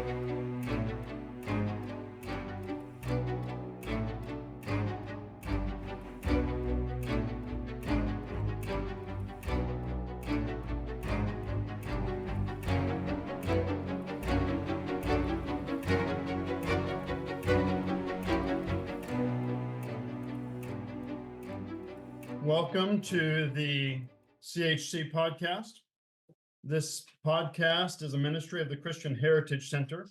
Welcome to the CHC podcast. This podcast is a ministry of the Christian Heritage Center.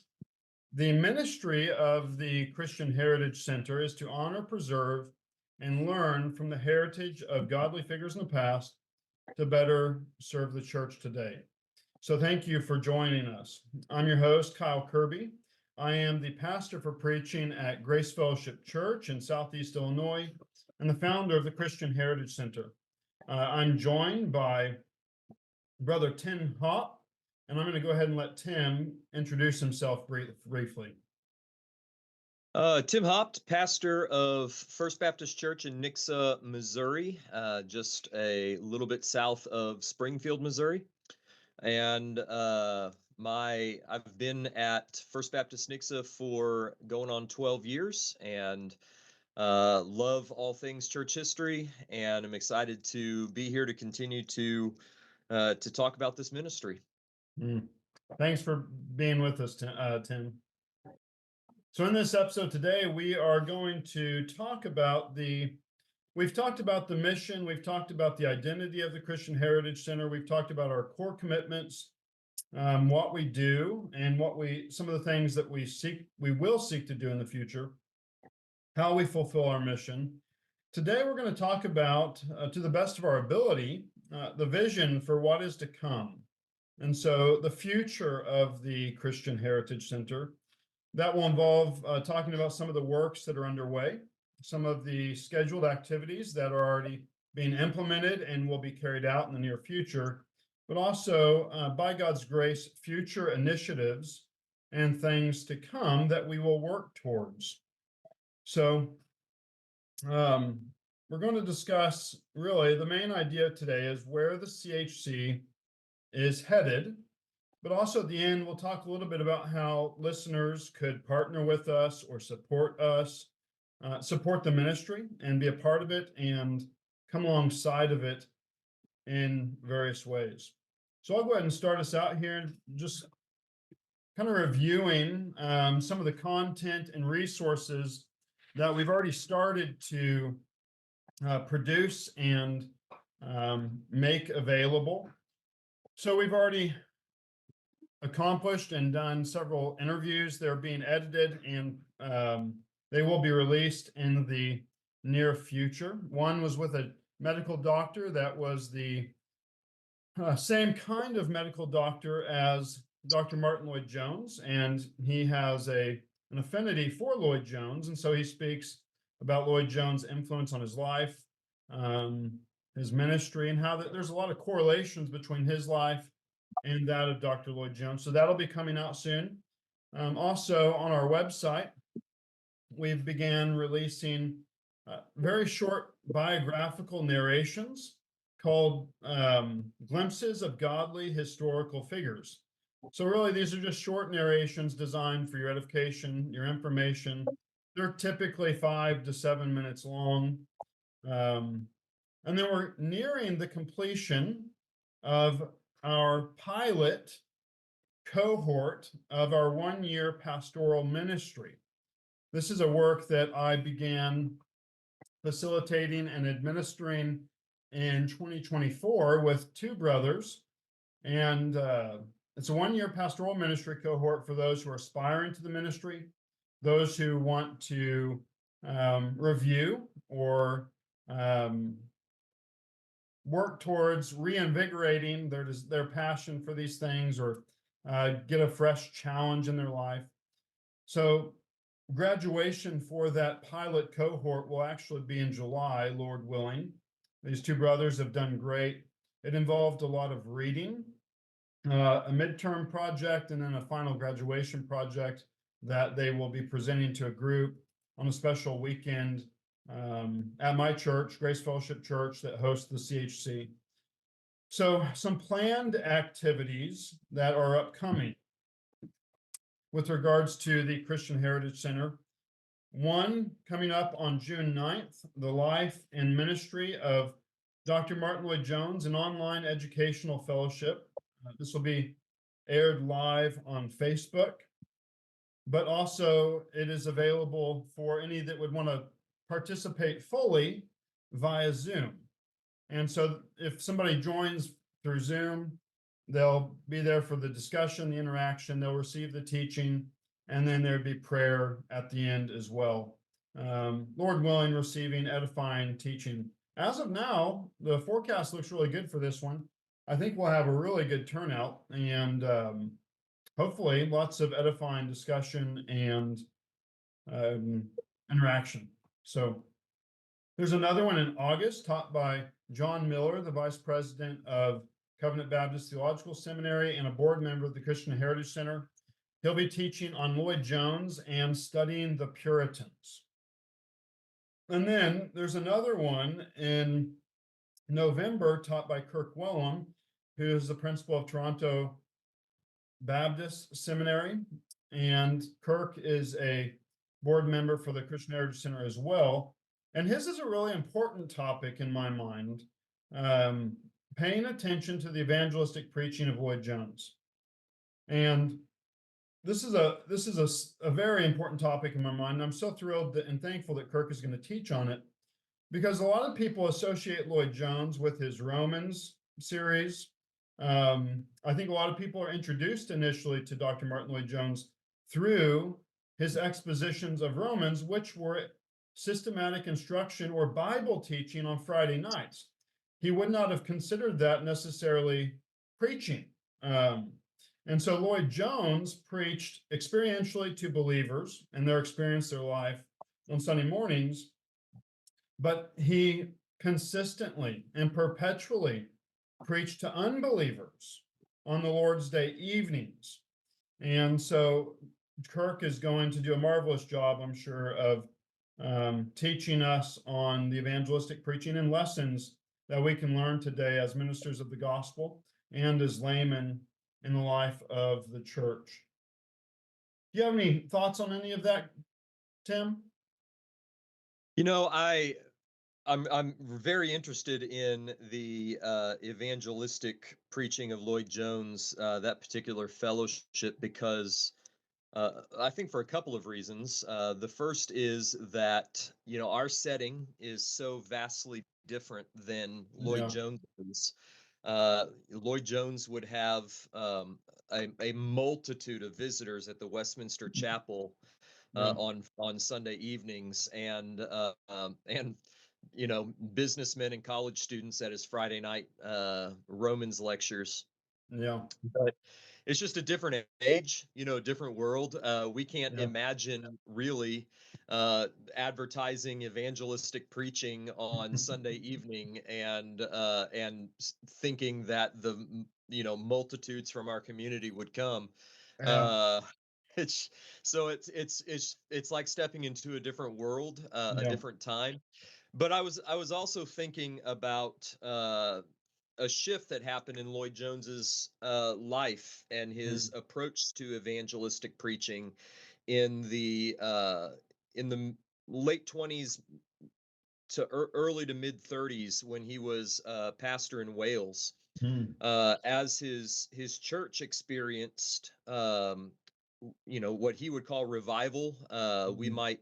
The ministry of the Christian Heritage Center is to honor, preserve, and learn from the heritage of godly figures in the past to better serve the church today. So thank you for joining us. I'm your host, Kyle Kirby. I am the pastor for preaching at Grace Fellowship Church in Southeast Illinois and the founder of the Christian Heritage Center. I'm joined by Brother Tim Hopp, and I'm going to go ahead and let Tim introduce himself briefly. Tim Hopp, pastor of First Baptist Church in Nixa, Missouri, just a little bit south of Springfield, Missouri. And I've been at First Baptist Nixa for going on 12 years and love all things church history, and I'm excited to be here to continue to talk about this ministry. Thanks for being with us, Tim. So in this episode today, we are going to talk about we've talked about the mission, we've talked about the identity of the Christian Heritage Center, we've talked about our core commitments, what we do, and some of the things that we will seek to do in the future, how we fulfill our mission. Today, we're going to talk about, to the best of our ability, the vision for what is to come. And so the future of the Christian Heritage Center, that will involve talking about some of the works that are underway, some of the scheduled activities that are already being implemented and will be carried out in the near future, but also, by God's grace, future initiatives and things to come that we will work towards. So we're going to discuss, really, the main idea today is where the CHC is headed, but also at the end, we'll talk a little bit about how listeners could partner with us or support us, support the ministry and be a part of it and come alongside of it in various ways. So I'll go ahead and start us out here and just kind of reviewing some of the content and resources that we've already started to produce and make available. So we've already accomplished and done several interviews. They're being edited and they will be released in the near future. One was with a medical doctor that was the same kind of medical doctor as Dr. Martin Lloyd-Jones, and he has an affinity for Lloyd-Jones, and so he speaks about Lloyd-Jones' influence on his life, his ministry, and how there's a lot of correlations between his life and that of Dr. Lloyd-Jones. So that'll be coming out soon. Also on our website, we've began releasing very short biographical narrations called Glimpses of Godly Historical Figures. So really, these are just short narrations designed for your edification, your information. They're typically 5 to 7 minutes long. And then we're nearing the completion of our pilot cohort of our 1-year pastoral ministry. This is a work that I began facilitating and administering in 2024 with 2 brothers. And it's a 1-year pastoral ministry cohort for those who are aspiring to the ministry, those who want to review or work towards reinvigorating their passion for these things, or get a fresh challenge in their life. So graduation for that pilot cohort will actually be in July, Lord willing. These 2 brothers have done great. It involved a lot of reading, a midterm project, and then a final graduation project that they will be presenting to a group on a special weekend at my church, Grace Fellowship Church, that hosts the CHC. So some planned activities that are upcoming. with regards to the Christian Heritage Center. One coming up on June 9th, the life and ministry of Dr. Martin Lloyd-Jones, an online educational fellowship. This will be aired live on Facebook, but also it is available for any that would want to participate fully via Zoom. And so if somebody joins through Zoom, they'll be there for the discussion, the interaction, they'll receive the teaching, and then there'd be prayer at the end as well. Lord willing, receiving edifying teaching. As of now, the forecast looks really good for this one. I think we'll have a really good turnout and hopefully lots of edifying discussion and interaction. So there's another one in August taught by John Miller, the vice president of Covenant Baptist Theological Seminary and a board member of the Christian Heritage Center. He'll be teaching on Lloyd-Jones and studying the Puritans. And then there's another one in November taught by Kirk Wellham, who is the principal of Toronto Baptist Seminary. And Kirk is a board member for the Christian Heritage Center as well. And his is a really important topic in my mind, paying attention to the evangelistic preaching of Lloyd-Jones. And this is a very important topic in my mind. And I'm so thrilled and thankful that Kirk is going to teach on it, because a lot of people associate Lloyd-Jones with his Romans series. I think a lot of people are introduced initially to Dr. Martin Lloyd-Jones through his expositions of Romans, which were systematic instruction or Bible teaching on Friday nights. He would not have considered that necessarily preaching. And so Lloyd-Jones preached experientially to believers and their experience, their life on Sunday mornings, but he consistently and perpetually preached to unbelievers on the Lord's Day evenings. And so Kirk is going to do a marvelous job, I'm sure, of teaching us on the evangelistic preaching and lessons that we can learn today as ministers of the gospel and as laymen in the life of the church. Do you have any thoughts on any of that, Tim? You know, I'm very interested in the evangelistic preaching of Lloyd-Jones, that particular fellowship, because I think for a couple of reasons. The first is that, you know, our setting is so vastly different than Yeah. Lloyd-Jones's. Lloyd-Jones would have a multitude of visitors at the Westminster Chapel Yeah. on Sunday evenings, and you know, businessmen and college students at his Friday night Romans lectures. Yeah. But it's just a different age, you know, a different world. We can't Yeah. imagine really advertising evangelistic preaching on Sunday evening and thinking that you know, multitudes from our community would come. Yeah. Uh, it's so it's like stepping into a different world, a Yeah. different time. But I was also thinking about a shift that happened in Lloyd-Jones's life and his Mm. approach to evangelistic preaching in the late 20s to early to mid 30s, when he was pastor in Wales. Mm. As his church experienced, you know, what he would call revival. We Mm. might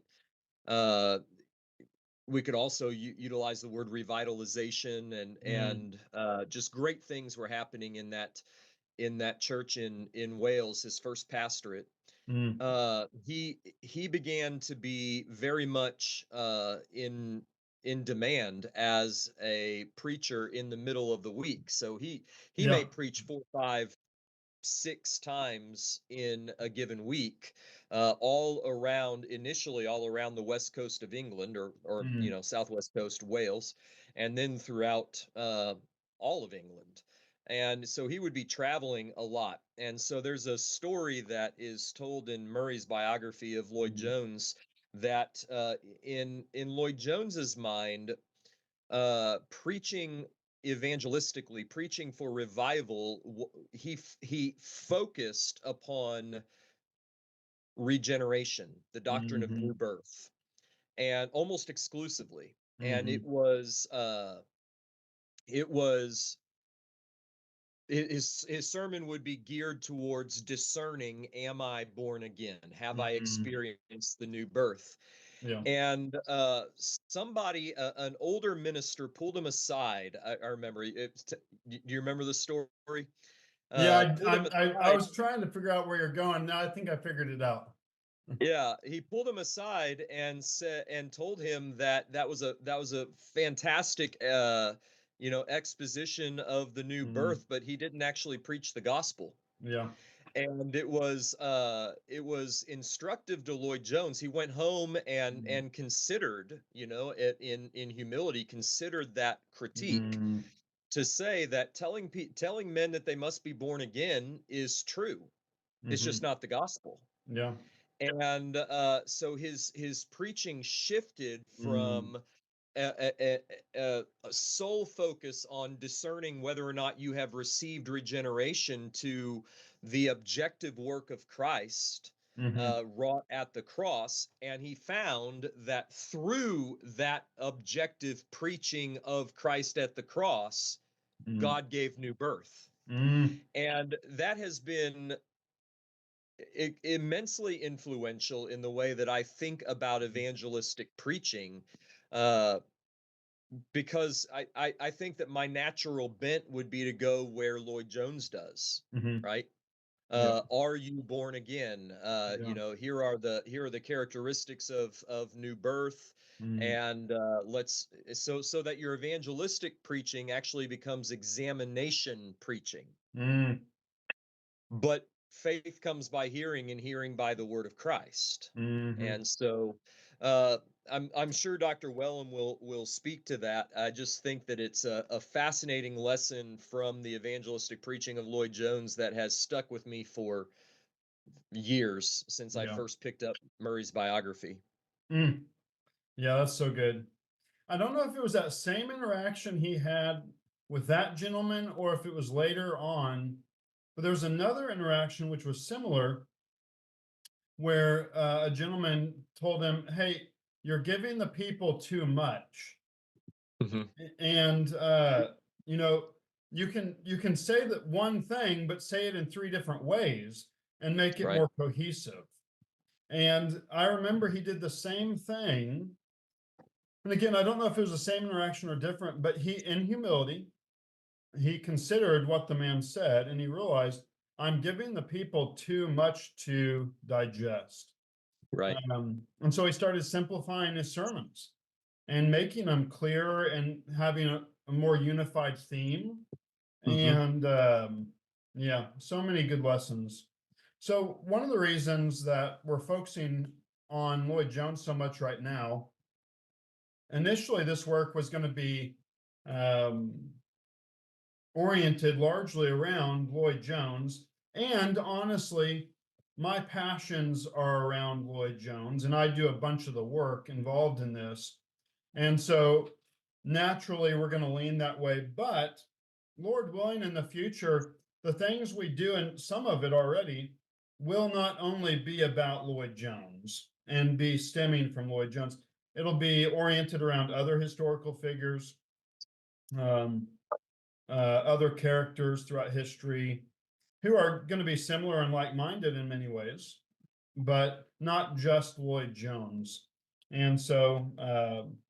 we could also utilize the word revitalization, Mm. and just great things were happening in that church in Wales, his first pastorate. Mm. He began to be very much in demand as a preacher in the middle of the week. So he may Yeah. preach 4, 5, 6 times in a given week, initially all around the west coast of England, or you Mm. know, southwest coast Wales, and then throughout all of England. And so he would be traveling a lot. And so there's a story that is told in Murray's biography of Mm. Lloyd-Jones, that in Lloyd-Jones's mind, preaching evangelistically, preaching for revival, he focused upon regeneration, the doctrine of new Mm-hmm. birth, and almost exclusively. And Mm-hmm. it was his sermon would be geared towards discerning, am I born again? Have I Mm-hmm. experienced the new birth? Yeah. And somebody, an older minister, pulled him aside. I remember. Do you remember the story? Yeah, Pulled him I aside. was trying to figure out where you're going. Now I think I figured it out. Yeah, he pulled him aside and said and told him that that was a fantastic exposition of the new Mm, birth, but he didn't actually preach the gospel. yeah. And it was instructive to Lloyd Jones. He went home Mm, and considered, in humility, considered that critique mm, to say that telling men that they must be born again is true. It's mm-hmm. just not the gospel. Yeah. And so his preaching shifted Mm, from a sole focus on discerning whether or not you have received regeneration to the objective work of Christ mm-hmm. wrought at the cross. And he found that through that objective preaching of Christ at the cross, Mm, God gave new birth. mm, And that has been immensely influential in the way that I think about evangelistic preaching, uh, because I think that my natural bent would be to go where Lloyd Jones does, mm-hmm. right? Yeah. Are you born again? Yeah. Here are the characteristics of new birth, Mm, and so that your evangelistic preaching actually becomes examination preaching. mm, But faith comes by hearing, and hearing by the word of Christ. mm-hmm. And so uh, I'm sure Dr. Wellham will speak to that. I just think that it's a fascinating lesson from the evangelistic preaching of Lloyd Jones that has stuck with me for years since I Yeah. first picked up Murray's biography. Mm. Yeah, that's so good. I don't know if it was that same interaction he had with that gentleman or if it was later on, but there was another interaction which was similar where a gentleman told him, "Hey, you're giving the people too much." Mhm. And you know, you can say that one thing, but say it in three different ways and make it Right. more cohesive. And I remember he did the same thing. And again, I don't know if it was the same interaction or different, but he, in humility, he considered what the man said and he realized, I'm giving the people too much to digest. Right. And so he started simplifying his sermons and making them clearer and having a more unified theme. Hmm. And yeah, so many good lessons. So, one of the reasons that we're focusing on Lloyd Jones so much right now, initially, this work was going to be um, oriented largely around Lloyd Jones. And honestly, my passions are around Lloyd Jones, and I do a bunch of the work involved in this. And so naturally, we're going to lean that way. But Lord willing, in the future, the things we do, and some of it already, will not only be about Lloyd Jones and be stemming from Lloyd Jones, it'll be oriented around other historical figures, um, other characters throughout history who are going to be similar and like minded in many ways, but not just Lloyd Jones. And so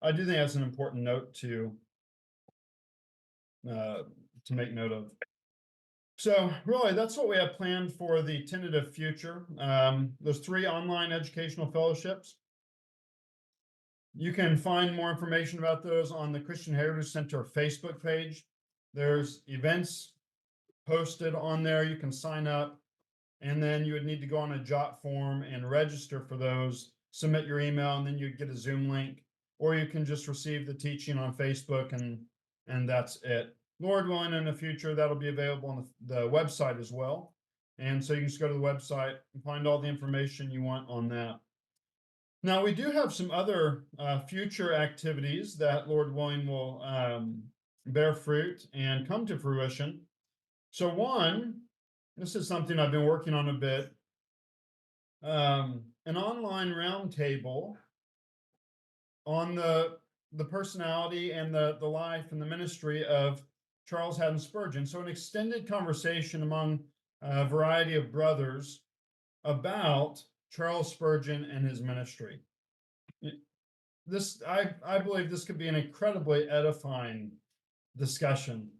I do think that's an important note uh, to make note of. So really, that's what we have planned for the tentative future. Those 3 online educational fellowships. You can find more information about those on the Christian Heritage Center Facebook page. There's events posted on there. You can sign up, and then you would need to go on a Jot form and register for those, submit your email, and then you get a Zoom link, or you can just receive the teaching on Facebook and that's it. Lord willing, in the future, that'll be available on the website as well. And so you can just go to the website and find all the information you want on that. Now, we do have some other future activities that Lord willing will bear fruit and come to fruition. So one, this is something I've been working on a bit. an online roundtable on the personality and the life and the ministry of Charles Haddon Spurgeon. So an extended conversation among a variety of brothers about Charles Spurgeon and his ministry. This I believe this could be an incredibly edifying discussion.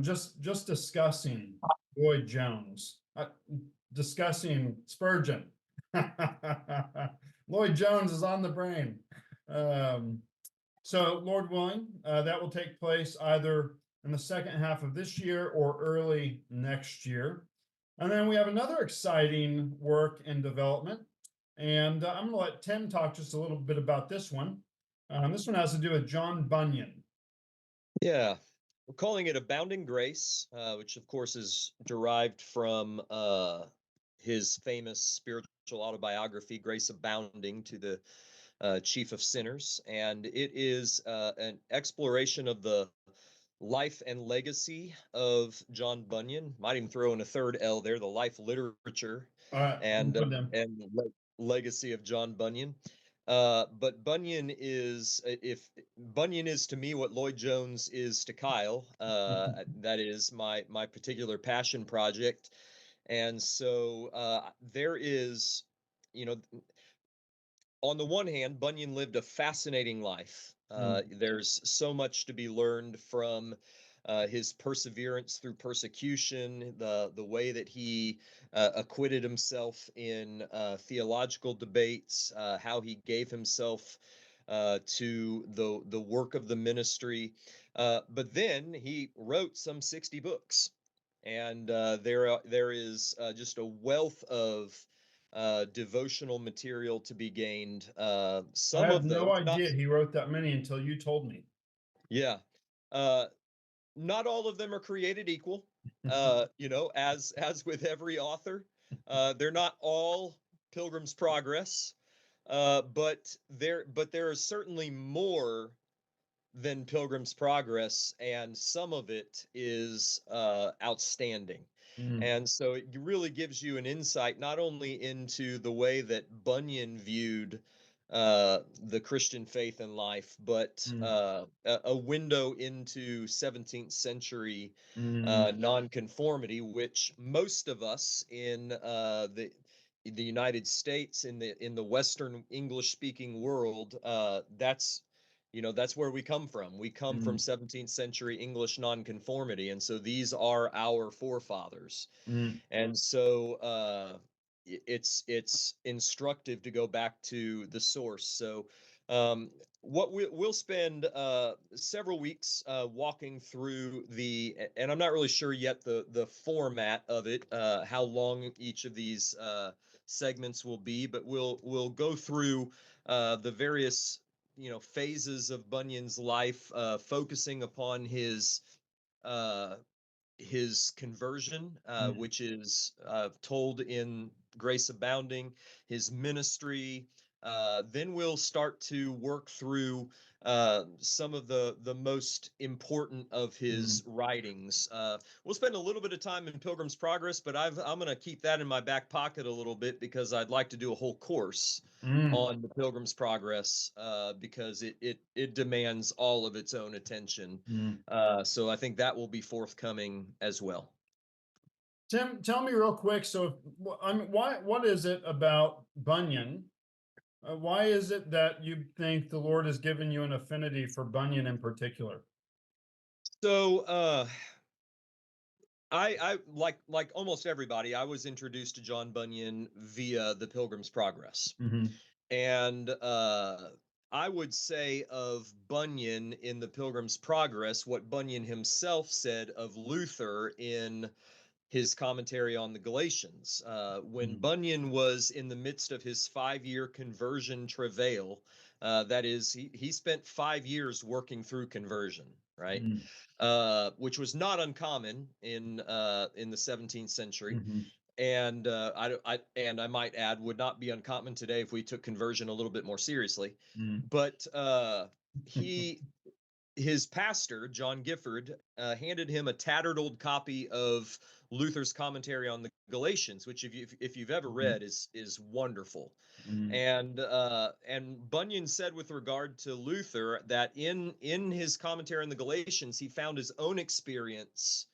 Just discussing Lloyd Jones, discussing Spurgeon. Lloyd Jones is on the brain. So, Lord willing, that will take place either in the second half of this year or early next year. And then we have another exciting work in development. And I'm going to let Tim talk just a little bit about this one. This one has to do with John Bunyan. Yeah, we're calling it Abounding Grace, which of course is derived from his famous spiritual autobiography, Grace Abounding to the Chief of Sinners. And it is an exploration of the life and legacy of John Bunyan. Might even throw in a third L there, the life literature All right, and put them. legacy of John Bunyan. But Bunyan is, if Bunyan is to me what Lloyd Jones is to Kyle, that is my particular passion project. And so there is, you know, on the one hand, Bunyan lived a fascinating life. There's so much to be learned from his perseverance through persecution, the way that he acquitted himself in theological debates, how he gave himself to the work of the ministry. But then he wrote some 60 books, and there is just a wealth of devotional material to be gained. I Some had of no those, not idea he wrote that many until you told me. yeah, not all of them are created equal. As with every author, they're not all Pilgrim's Progress, but there is certainly more than Pilgrim's Progress, and some of it is outstanding. Mm, And so it really gives you an insight not only into the way that Bunyan viewed the Christian faith and life, but mm, a window into 17th century mm, nonconformity, which most of us in the United States, in the Western English speaking world, that's where we come from. We come from mm, 17th century English nonconformity, and so these are our forefathers. mm. And so it's instructive to go back to the source. So what we'll spend several weeks walking through and I'm not really sure yet the format of it, how long each of these segments will be, but we'll go through the various phases of Bunyan's life, focusing upon uh, his conversion, Mm, which is told in Grace Abounding, his ministry. Then we'll start to work through some of the most important of his mm, writings. We'll spend a little bit of time in Pilgrim's Progress, but I'm going to keep that in my back pocket a little bit because I'd like to do a whole course mm, on the Pilgrim's Progress, because it demands all of its own attention. mm. So I think that will be forthcoming as well. Tim, tell me real quick. So, I mean, what is it about Bunyan? Why is it that you think the Lord has given you an affinity for Bunyan in particular? So I like almost everybody, I was introduced to John Bunyan via the Pilgrim's Progress. Hmm. And I would say of Bunyan in the Pilgrim's Progress what Bunyan himself said of Luther in his commentary on the Galatians. When Mm, Bunyan was in the midst of his 5-year conversion travail, that is, he spent 5 years working through conversion, right? mm, Which was not uncommon in the 17th century, mhm, and I might add would not be uncommon today if we took conversion a little bit more seriously. mm. But he his pastor, John Gifford, handed him a tattered old copy of Luther's commentary on the Galatians, which if you've ever read is wonderful. Mm. And Bunyan said with regard to Luther that in his commentary on the Galatians, he found his own experience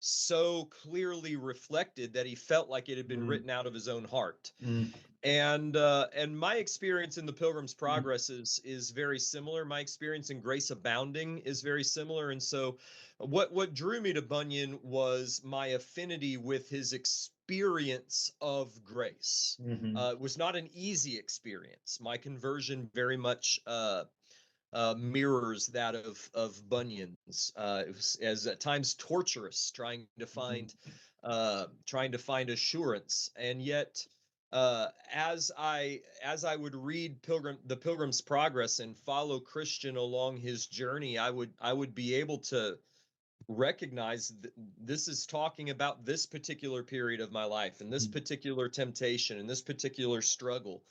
so clearly reflected that he felt like it had been written out of his own heart. And my experience in the Pilgrim's Progress is very similar. My experience in Grace Abounding is very similar. And so what drew me to Bunyan was my affinity with his experience of grace. It was not an easy experience. My conversion very much mirrors that of Bunyan's. It was as at times torturous, trying to find assurance, and yet as I would read the Pilgrim's Progress and follow Christian along his journey, I would be able to recognize this is talking about this particular period of my life and this particular temptation and this particular struggle.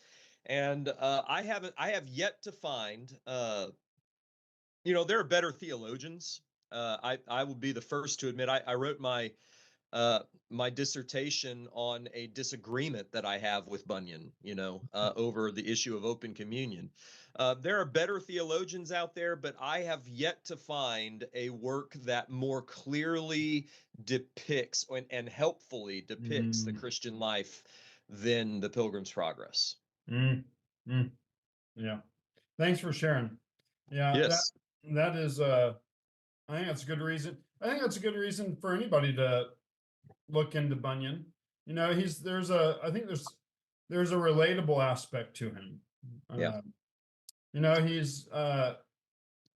And I have yet to find, there are better theologians. I will be the first to admit I wrote my dissertation on a disagreement that I have with Bunyan, over the issue of open communion. There are better theologians out there, but I have yet to find a work that more clearly depicts and helpfully depicts the Christian life than the Pilgrim's Progress. Yeah. Thanks for sharing. Yeah, Yes. that is I think that's a good reason. I think that's a good reason for anybody to look into Bunyan. I think there's a relatable aspect to him. Yeah.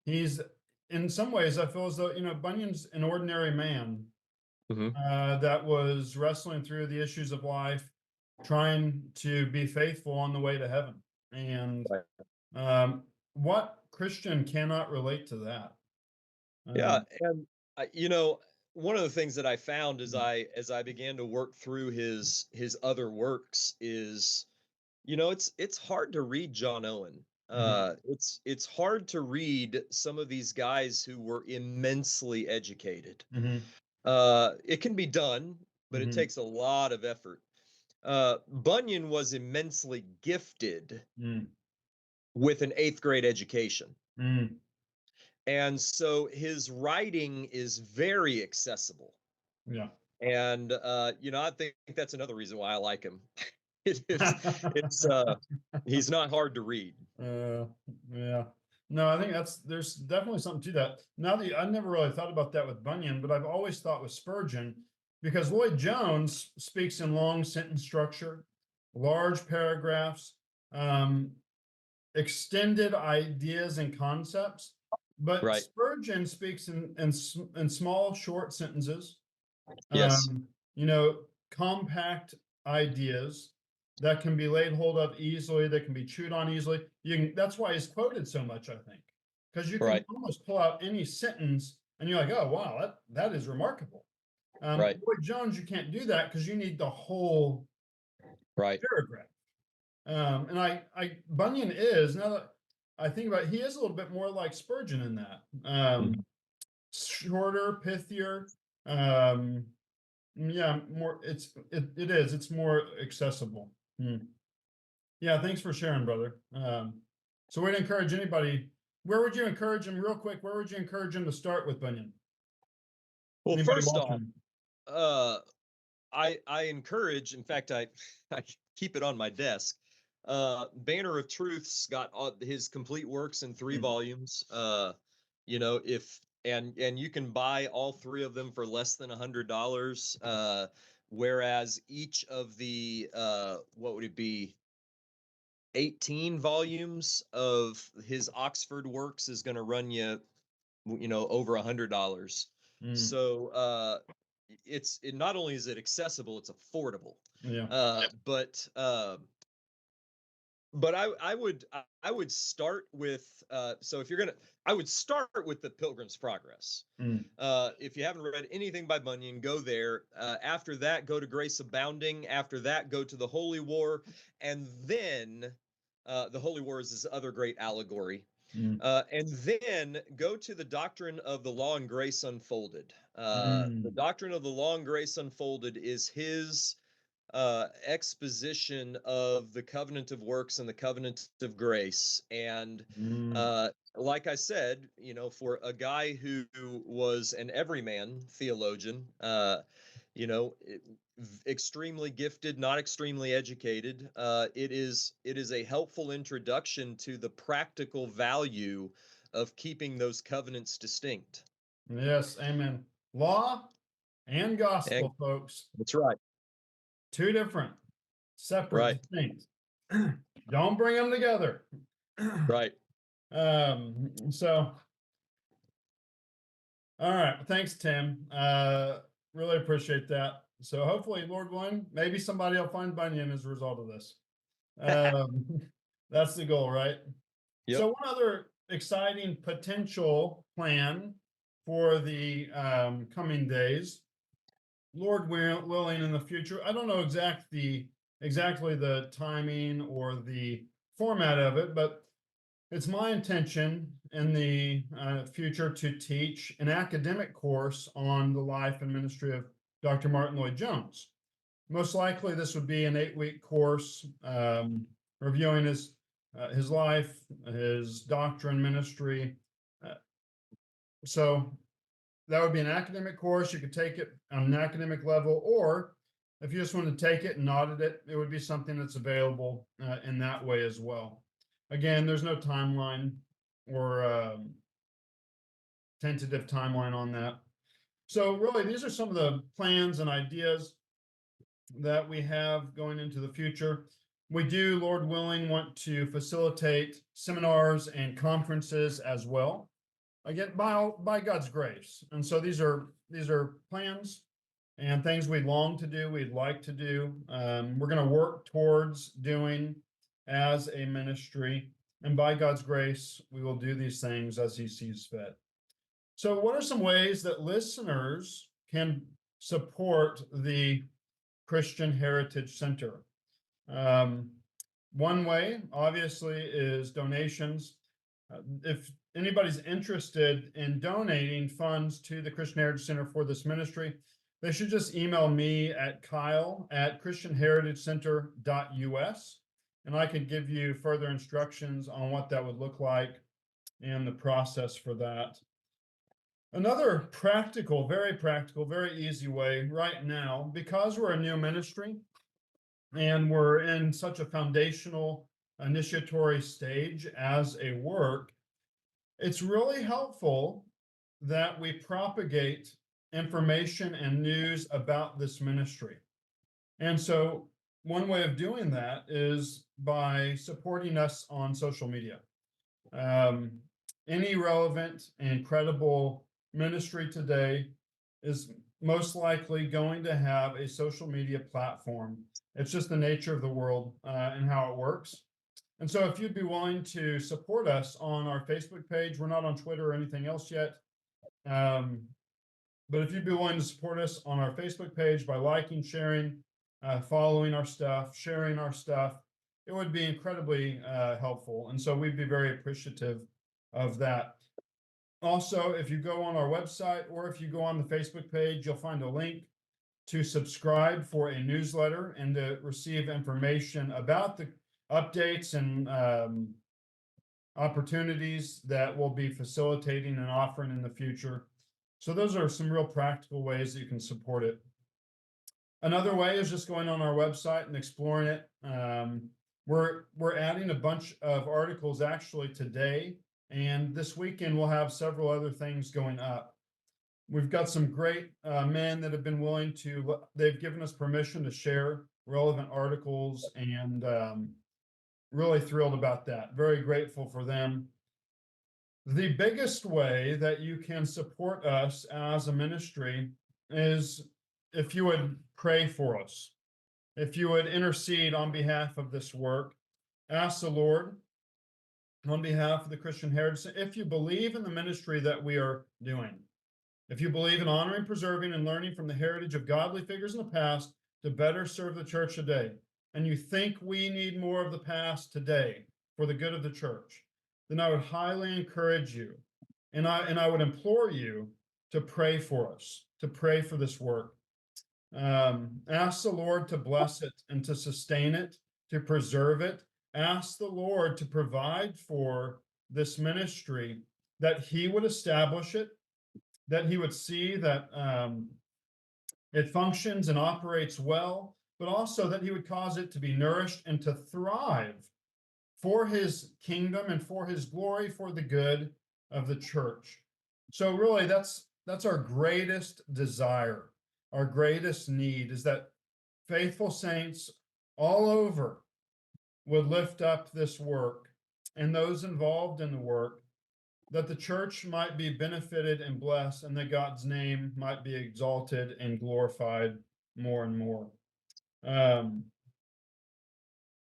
He's in some ways I feel as though, Bunyan's an ordinary man that was wrestling through the issues of life, trying to be faithful on the way to heaven. And what Christian cannot relate to that? Yeah, and one of the things that I found as I began to work through his other works is, it's hard to read John Owen. It's hard to read some of these guys who were immensely educated. It can be done, but it takes a lot of effort. Bunyan was immensely gifted with an 8th grade education. And so his writing is very accessible. Yeah. And I think that's another reason why I like him. He's not hard to read. Yeah. No, I think there's definitely something to that. Now that I never really thought about that with Bunyan, but I've always thought with Spurgeon, because Lloyd Jones speaks in long sentence structure, large paragraphs, extended ideas and concepts. But Right. Spurgeon speaks in small, short sentences. Yes. Compact ideas that can be laid hold of easily, that can be chewed on easily. That's why he's quoted so much, I think, because you can almost pull out any sentence and you're like, oh wow, that is remarkable. Lloyd Jones, you can't do that because you need the whole paragraph. And Bunyan is, now that I think about it, he is a little bit more like Spurgeon in that. Shorter, pithier, yeah, more it's more accessible. Yeah, thanks for sharing, brother. So we'd encourage anybody, where would you encourage them, real quick, where would you encourage them to start with Bunyan? Well, Anybody first watching? off, I encourage, in fact, I keep it on my desk. Banner of Truth's got his complete works in 3 volumes. And you can buy all 3 of them for less than $100. Whereas each of the what would it be, 18 volumes of his Oxford works is going to run you, over $100. So it not only is it accessible, it's affordable. Yeah. But I would start with so if you're gonna, I would start with the Pilgrim's Progress. If you haven't read anything by Bunyan, go there. After that, go to Grace Abounding. After that, go to the Holy War, and then the Holy War is this other great allegory. Mm, And then go to the doctrine of the law and grace unfolded. The mm, doctrine of the law and grace unfolded is his exposition of the covenant of works and the covenant of grace. And mm. like I said, for a guy who was an everyman theologian, you know, extremely gifted, not extremely educated, it is a helpful introduction to the practical value of keeping those covenants distinct. Yes, amen. Law and And gospel, folks. that's right, Two different, separate, right, distinct. Don't bring them together. right. So, all right. Thanks, Tim. Really appreciate that. So hopefully, Lord willing, maybe somebody will find Bunyan as a result of this. Um, that's the goal, right? Yep. So one other exciting potential plan for the coming days, Lord willing, in the future. I don't know exactly the timing or the format of it, but it's my intention in the future to teach an academic course on the life and ministry of Dr. Martin Lloyd-Jones. Most likely, this would be an 8-week course reviewing his life, his doctrine, ministry. Uh, so that would be an academic course. You could take it on an academic level, or if you just want to take it and audit it, it would be something that's available in that way as well. Again, there's no timeline or tentative timeline on that. So really, these are some of the plans and ideas that we have going into the future. We do, Lord willing, want to facilitate seminars and conferences as well. Again, by God's grace. And so these are plans and things we long to do, we'd like to do. We're going to work towards doing as a ministry. And by God's grace, we will do these things as He sees fit. So, what are some ways that listeners can support the Christian Heritage Center? Um, one way, obviously, is donations. If anybody's interested in donating funds to the Christian Heritage Center for this ministry, they should just email me at kyle@christianheritagecenter.us, and I can give you further instructions on what that would look like and the process for that. Another very practical, very easy way right now, because we're a new ministry and we're in such a foundational initiatory stage as a work, it's really helpful that we propagate information and news about this ministry. And so, one way of doing that is by supporting us on social media. Um, any relevant and credible ministry today is most likely going to have a social media platform. It's just the nature of the world and how it works. And so, if you'd be willing to support us on our Facebook page, we're not on Twitter or anything else yet. But if you'd be willing to support us on our Facebook page by liking, sharing, following our stuff, sharing our stuff, it would be incredibly helpful. And so we'd be very appreciative of that. Also, if you go on our website or if you go on the Facebook page, you'll find a link to subscribe for a newsletter and to receive information about the updates and opportunities that we'll be facilitating and offering in the future. So those are some real practical ways that you can support it. Another way is just going on our website and exploring it. We're adding a bunch of articles actually today, and this weekend we'll have several other things going up. We've got some great men that have been willing to, they've given us permission to share relevant articles, and really thrilled about that. Very grateful for them. The biggest way that you can support us as a ministry is if you would pray for us, if you would intercede on behalf of this work, ask the Lord on behalf of the Christian Heritage, if you believe in the ministry that we are doing, if you believe in honoring, preserving, and learning from the heritage of godly figures in the past to better serve the church today, and you think we need more of the past today for the good of the church, then I would highly encourage you, and I would implore you to pray for us, to pray for this work. Ask the Lord to bless it and to sustain it, to preserve it. Ask the Lord to provide for this ministry, that He would establish it, that He would see that it functions and operates well, but also that He would cause it to be nourished and to thrive for His kingdom and for His glory, for the good of the church. So really, that's our greatest desire. Our greatest need is that faithful saints all over would lift up this work, and those involved in the work, that the church might be benefited and blessed, and that God's name might be exalted and glorified more and more.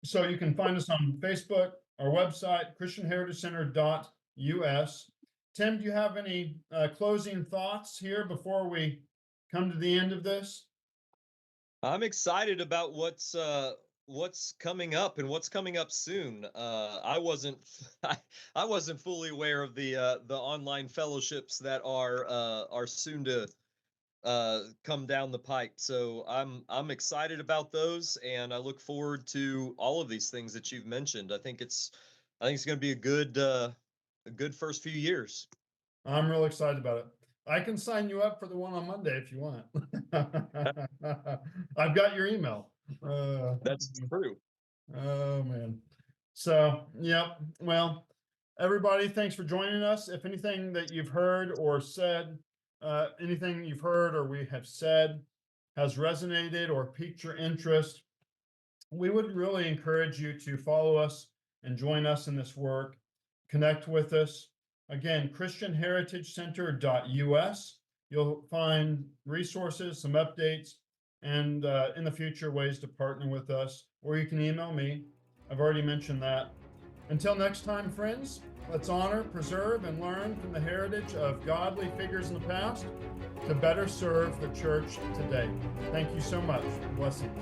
So you can find us on Facebook, our website, christianheritagecenter.us. Tim, do you have any closing thoughts here before we come to the end of this? I'm excited about what's coming up and what's coming up soon. I wasn't I wasn't fully aware of the online fellowships that are soon to come down the pike. So I'm excited about those, and I look forward to all of these things that you've mentioned. I think it's going to be a good first few years. I'm real excited about it. I can sign you up for the one on Monday if you want. I've got your email. That's true. Oh man. So, yep. Well, everybody, thanks for joining us. If anything that you've heard or said, anything you've heard or we have said has resonated or piqued your interest, we would really encourage you to follow us and join us in this work. Connect with us. Again, christianheritagecenter.us. You'll find resources, some updates, and in the future, ways to partner with us, or you can email me. I've already mentioned that. Until next time, friends, let's honor, preserve, and learn from the heritage of godly figures in the past to better serve the church today. Thank you so much. Blessings.